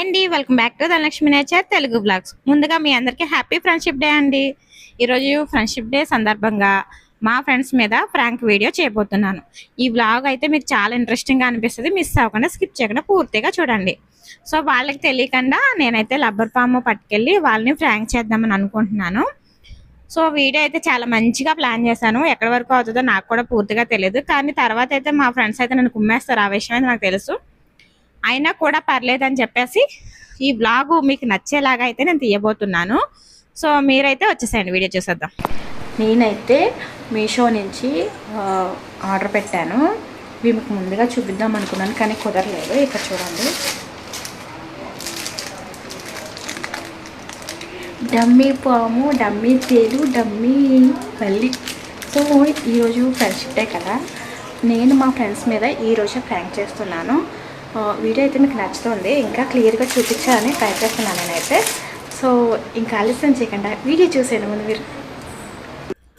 అండి, welcome back to Dhanalakshmi nature Telugu blogs. ముందుగా మీ అందరికీ హ్యాపీ ఫ్రెండ్షిప్ డే అండి. ఈరోజు ఫ్రెండ్షిప్ డే సందర్భంగా మా ఫ్రెండ్స్ మీద ఫ్రాంక్ వీడియో చేయబోతున్నాను. ఈ బ్లాగ్ అయితే మీకు చాలా ఇంట్రెస్టింగ్గా అనిపిస్తుంది. మిస్ అవ్వకుండా స్కిప్ చేయకుండా పూర్తిగా చూడండి. సో వాళ్ళకి తెలియకుండా నేనైతే రబ్బర్ పాము పట్టుకెళ్ళి వాళ్ళని ఫ్రాంక్ చేద్దామని అనుకుంటున్నాను. సో వీడియో అయితే చాలా మంచిగా ప్లాన్ చేశాను. ఎక్కడి వరకు అవుతుందో నాకు కూడా పూర్తిగా తెలియదు, కానీ తర్వాత అయితే మా ఫ్రెండ్స్ అయితే నన్ను కుమ్మేస్తారు. ఆ విషయం అయితే నాకు తెలుసు. అయినా కూడా పర్లేదని చెప్పేసి ఈ బ్లాగ్ మీకు నచ్చేలాగా అయితే నేను తీయబోతున్నాను. సో మీరైతే వచ్చేసేయండి, వీడియో చూసేద్దాం. నేనైతే మీషో నుంచి ఆర్డర్ పెట్టాను. ఇవి మీకు ముందుగా చూపిద్దాం అనుకున్నాను, కానీ కుదరలేదు. ఇక్కడ చూడండి, డమ్మీ పాము, డమ్మీ తేలు, డమ్మీ పల్లి. సో ఈరోజు ఫ్రెండ్షిప్ డే కదా, నేను మా ఫ్రెండ్స్ మీద ఈరోజు ప్రాంక్ చేస్తున్నాను. వీడియో అయితే మీకు నచ్చుతుంది, ఇంకా క్లియర్గా చూపించాలని ట్రై చేస్తున్నాను నేనైతే. సో ఇంకా ఆలస్యం చేయకుండా వీడియో చూసాను ముందు మీరు.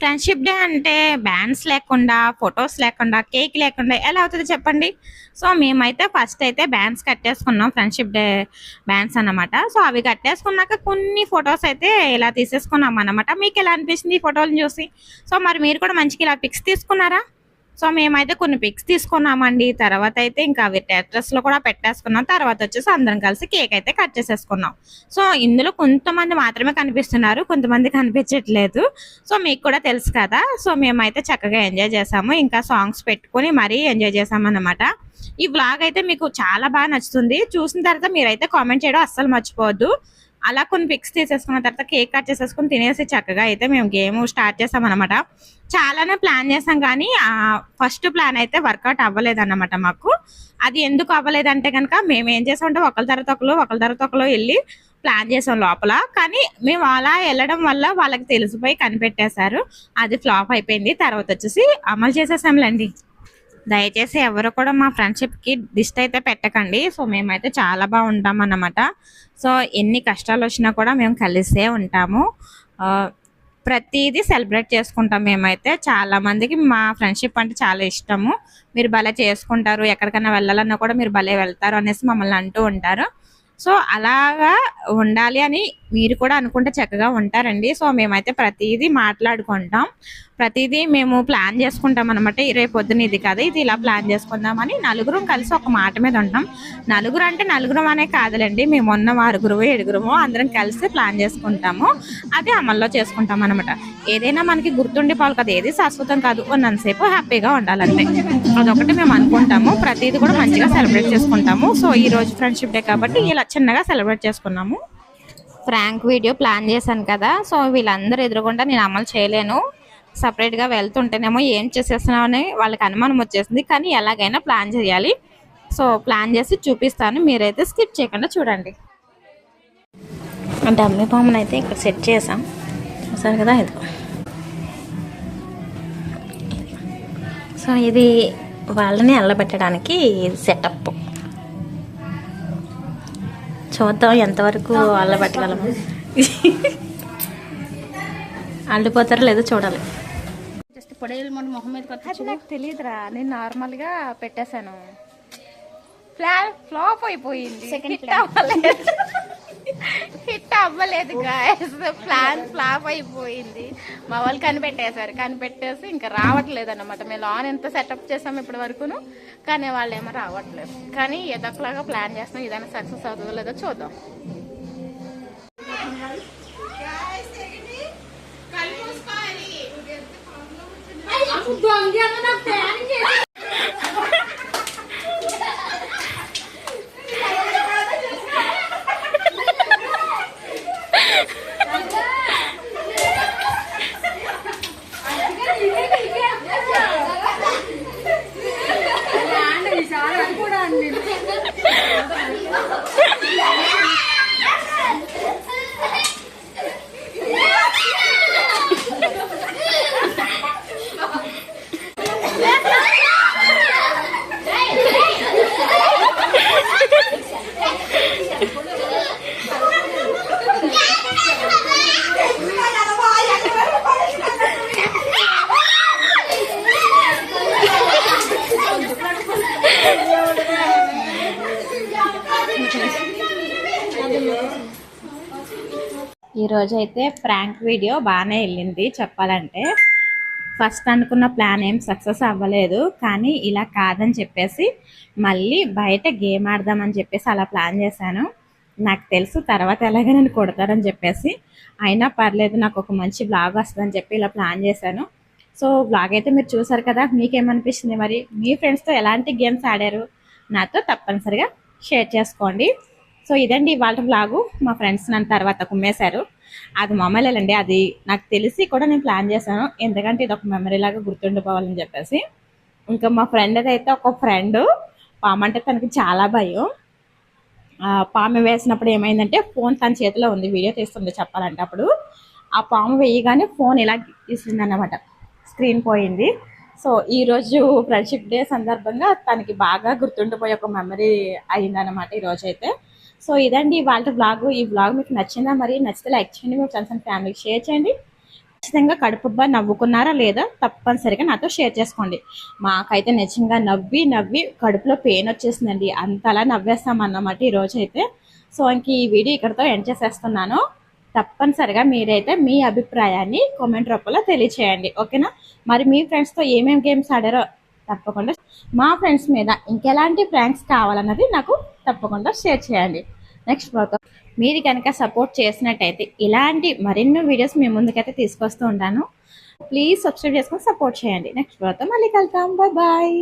ఫ్రెండ్షిప్ డే అంటే బ్యాండ్స్ లేకుండా, ఫొటోస్ లేకుండా, కేక్ లేకుండా ఎలా అవుతుంది చెప్పండి. సో మేమైతే ఫస్ట్ అయితే బ్యాండ్స్ కట్టేసుకున్నాం, ఫ్రెండ్షిప్ డే బ్యాండ్స్ అన్నమాట. సో అవి కట్టేసుకున్నాక కొన్ని ఫొటోస్ అయితే ఇలా తీసేసుకున్నాం అన్నమాట. మీకు ఎలా అనిపిస్తుంది ఈ ఫోటోలను చూసి? సో మరి మీరు కూడా మంచిగా ఇలా పిక్స్ తీసుకున్నారా? సో మేమైతే కొన్ని పిక్స్ తీసుకున్నామండి. తర్వాత అయితే ఇంకా అవి టెట్రస్లో కూడా పెట్టేసుకున్నాం. తర్వాత వచ్చేసి అందరం కలిసి కేక్ అయితే కట్ చేసేసుకున్నాం. సో ఇందులో కొంతమంది మాత్రమే కనిపిస్తున్నారు, కొంతమంది కనిపించట్లేదు. సో మీకు కూడా తెలుసు కదా. సో మేమైతే చక్కగా ఎంజాయ్ చేసాము, ఇంకా సాంగ్స్ పెట్టుకొని మరీ ఎంజాయ్ చేసామన్నమాట. ఈ వ్లాగ్ అయితే మీకు చాలా బాగా నచ్చుతుంది. చూసిన తర్వాత మీరైతే కామెంట్ చేయడం అస్సలు మర్చిపోవద్దు. అలా కొన్ని పిక్స్ తీసేసుకున్న తర్వాత కేక్ కట్ చేసేసుకుని తినేసి చక్కగా అయితే మేము గేమ్ స్టార్ట్ చేసాం అనమాట. చాలానే ప్లాన్ చేసాం, కానీ ఫస్ట్ ప్లాన్ అయితే వర్కౌట్ అవ్వలేదన్నమాట మాకు. అది ఎందుకు అవ్వలేదంటే కనుక మేము ఏం చేసామంటే ఒకరి తర్వాత ఒకరు వెళ్ళి ప్లాన్ చేసాం లోపల. కానీ మేము అలా వెళ్ళడం వల్ల వాళ్ళకి తెలిసిపోయి కనిపెట్టేశారు. అది ఫ్లాప్ అయిపోయింది. తర్వాత వచ్చేసి అమలు చేసేసాంలేండి. దయచేసి ఎవరు కూడా మా ఫ్రెండ్షిప్కి దిష్టి అయితే పెట్టకండి. సో మేమైతే చాలా బాగుంటాం అన్నమాట. సో ఎన్ని కష్టాలు వచ్చినా కూడా మేము కలిసే ఉంటాము. ప్రతిదీ సెలబ్రేట్ చేసుకుంటాం. మేమైతే చాలా మందికి మా ఫ్రెండ్షిప్ అంటే చాలా ఇష్టము. మీరు భలే చేసుకుంటారు, ఎక్కడికైనా వెళ్ళాలన్నా కూడా మీరు భలే వెళ్తారు అనేసి మమ్మల్ని అంటూ ఉంటారు. సో అలాగా ఉండాలి అని మీరు కూడా అనుకుంటే చక్కగా ఉంటారండి. సో మేమైతే ప్రతిదీ మాట్లాడుకుంటాం, ప్రతిదీ మేము ప్లాన్ చేసుకుంటాం అనమాట. రేపు పొద్దున ఇది కదా, ఇది ఇలా ప్లాన్ చేసుకుందామని నలుగురం కలిసి ఒక మాట మీద ఉంటాం. నలుగురు అంటే నలుగురం అనే కాదులేండి, మేము ఉన్న 6 7 అందరం కలిసి ప్లాన్ చేసుకుంటాము. అది అమల్లో చేసుకుంటాం అనమాట. ఏదైనా మనకి గుర్తుండిపోవాలి కదా, ఏది శాశ్వతం కాదు. ఉన్నంతసేపు హ్యాపీగా ఉండాలంటే అదొకటి మేము అనుకుంటాము. ప్రతిదీ కూడా మంచిగా సెలబ్రేట్ చేసుకుంటాము. సో ఈ రోజు ఫ్రెండ్షిప్ డే కాబట్టి ఇలా చిన్నగా సెలబ్రేట్ చేసుకున్నాము. ఫ్రాంక్ వీడియో ప్లాన్ చేశాను కదా, సో వీళ్ళందరూ ఎదురుకుండా నేను అమలు చేయలేను. సపరేట్గా వెళ్తుంటేనేమో ఏం చేసేస్తున్నావు అని వాళ్ళకి అనుమానం వచ్చేసింది. కానీ ఎలాగైనా ప్లాన్ చేయాలి. సో ప్లాన్ చేసి చూపిస్తాను, మీరైతే స్కిప్ చేయకుండా చూడండి. డమ్మీ బాంబుని అయితే ఇక్కడ సెట్ చేసాం, సరే కదా. ఇది సో ఇది వాళ్ళని అల్లబెట్టడానికి సెటప్. చూద్దాం ఎంతవరకు అల్లబెట్టగలము. అల్లిపోతారో లేదో చూడాలి. జస్ట్ పొడేలు మొహం మీద కొత్త నాకు తెలియదురా, నేను నార్మల్గా పెట్టేశాను. ఫ్లాప్ అయిపోయింది, హిట్ అవ్వలేదు గాయస్. ప్లాన్ ఫ్లాప్ అయిపోయింది. మా వాళ్ళు కనిపెట్టేసి ఇంకా రావట్లేదు అన్నమాట. మేము లాన్ ఎంత సెటప్ చేసాము ఇప్పటి వరకును, కానీ వాళ్ళు ఏమో రావట్లేదు. కానీ ఏదొకలాగా ప్లాన్ చేస్తాం, ఏదైనా సక్సెస్ అవుతుందో లేదో చూద్దాం. ఈరోజు అయితే ప్రాంక్ వీడియో బాగానే వెళ్ళింది చెప్పాలంటే. ఫస్ట్ అనుకున్న ప్లాన్ ఏం సక్సెస్ అవ్వలేదు, కానీ ఇలా కాదని చెప్పేసి మళ్ళీ బయట గేమ్ ఆడదామని చెప్పేసి అలా ప్లాన్ చేశాను. నాకు తెలుసు తర్వాత ఎలాగ నన్ను కొడతారని చెప్పేసి, అయినా పర్లేదు నాకు ఒక మంచి బ్లాగ్ వస్తుందని చెప్పి ఇలా ప్లాన్ చేశాను. సో బ్లాగ్ అయితే మీరు చూసారు కదా, మీకేమనిపిస్తుంది మరి? మీ ఫ్రెండ్స్తో ఎలాంటి గేమ్స్ ఆడారు నాతో తప్పనిసరిగా షేర్ చేసుకోండి. సో ఇదండి ఇవాళ బ్లాగు. మా ఫ్రెండ్స్ నన్ను తర్వాత కుమ్మేశారు, అది మామూలేనండి. అది నాకు తెలిసి కూడా నేను ప్లాన్ చేశాను, ఎందుకంటే ఇది ఒక మెమరీ లాగా గుర్తుండిపోవాలని చెప్పేసి. ఇంకా మా ఫ్రెండ్ అయితే ఒక ఫ్రెండ్ పాము అంటే తనకి చాలా భయం. పాము వేసినప్పుడు ఏమైందంటే ఫోన్ తన చేతిలో ఉంది, వీడియో తీస్తుంది చెప్పాలంటే. అప్పుడు ఆ పాము వేయగానే ఫోన్ ఇలా తీసింది అన్నమాట, స్క్రీన్ పోయింది. సో ఈరోజు ఫ్రెండ్షిప్ డే సందర్భంగా తనకి బాగా గుర్తుండిపోయే ఒక మెమరీ అయిందనమాట ఈరోజు అయితే. సో ఇదండి వాళ్ళ బ్లాగ్. ఈ బ్లాగ్ మీకు నచ్చిందా? మరి నచ్చితే లైక్ చేయండి, మీ ఫ్రెండ్స్ అండ్ ఫ్యామిలీకి షేర్ చేయండి. ఖచ్చితంగా కడుపుబ్బా నవ్వుకున్నారా లేదా తప్పనిసరిగా నాతో షేర్ చేసుకోండి. మాకైతే నిజంగా నవ్వి నవ్వి కడుపులో పెయిన్ వచ్చేసిందండి, అంతలా నవ్వేస్తామన్నమాట ఈరోజు అయితే. సో ఇంక ఈ వీడియో ఇక్కడితో ఎండ్ చేసేస్తున్నాను. తప్పనిసరిగా మీరైతే మీ అభిప్రాయాన్ని కామెంట్ రూపంలో తెలియచేయండి, ఓకేనా? మరి మీ ఫ్రెండ్స్తో ఏమేమి గేమ్స్ ఆడారో తప్పకుండా, మా ఫ్రెండ్స్ మీద ఇంకెలాంటి ప్రాంక్స్ కావాలన్నది నాకు తప్పకుండా షేర్ చేయండి. నెక్స్ట్ మీరు కనుక సపోర్ట్ చేసినట్టయితే ఇలాంటి మరిన్ని వీడియోస్ మీ ముందుకైతే తీసుకొస్తూ ఉంటాను. ప్లీజ్ సబ్స్క్రైబ్ చేసుకొని సపోర్ట్ చేయండి. నెక్స్ట్ మళ్ళీ కలుద్దాం. Bye bye.